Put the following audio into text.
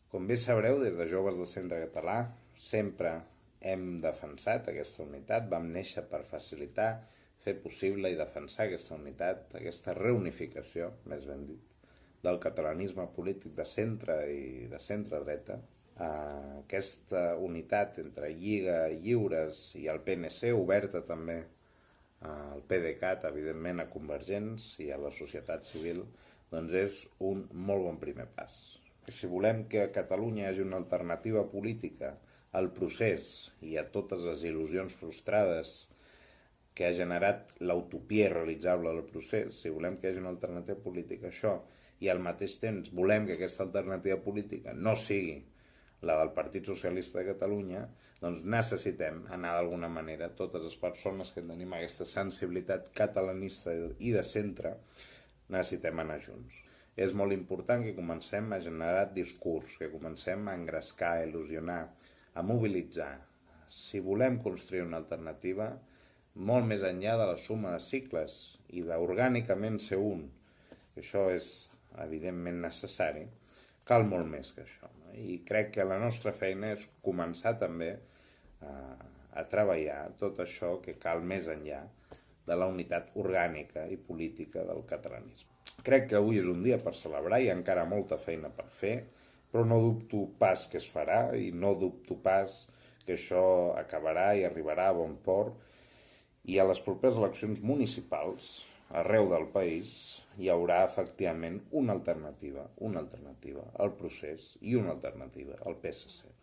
Com bé sabreu, des de Joves del Centre Català sempre hem defensat aquesta unitat, vam néixer per facilitar, fer possible i defensar aquesta unitat, aquesta reunificació, més ben dit, del catalanisme polític de centre i de centre-dreta. Aquesta unitat entre Lliga, Lliures i el PNC, oberta també al PDeCAT, evidentment a Convergents i a la societat civil, doncs és un molt bon primer pas. Si volem que a Catalunya hi hagi una alternativa política al procés i a totes les il·lusions frustrades que ha generat l'utopia irrealitzable del procés, si volem que hi hagi una alternativa política a això i al mateix temps volem que aquesta alternativa política no sigui la del Partit Socialista de Catalunya, doncs necessitem anar d'alguna manera, totes les persones que tenim aquesta sensibilitat catalanista i de centre, necessitem anar junts. És molt important que comencem a generar discurs, que comencem a engrescar, a il·lusionar, a mobilitzar. Si volem construir una alternativa, molt més enllà de la suma de cicles i d'orgànicament ser un, que això és evidentment necessari, cal molt més que això. I crec que la nostra feina és començar també a treballar tot això que cal més enllà de la unitat orgànica i política del catalanisme. Crec que avui és un dia per celebrar, hi ha encara molta feina per fer, però no dubto pas que es farà i no dubto pas que això acabarà i arribarà a bon port. I a les properes eleccions municipals, arreu del país, hi haurà efectivament una alternativa al procés i una alternativa al PSC.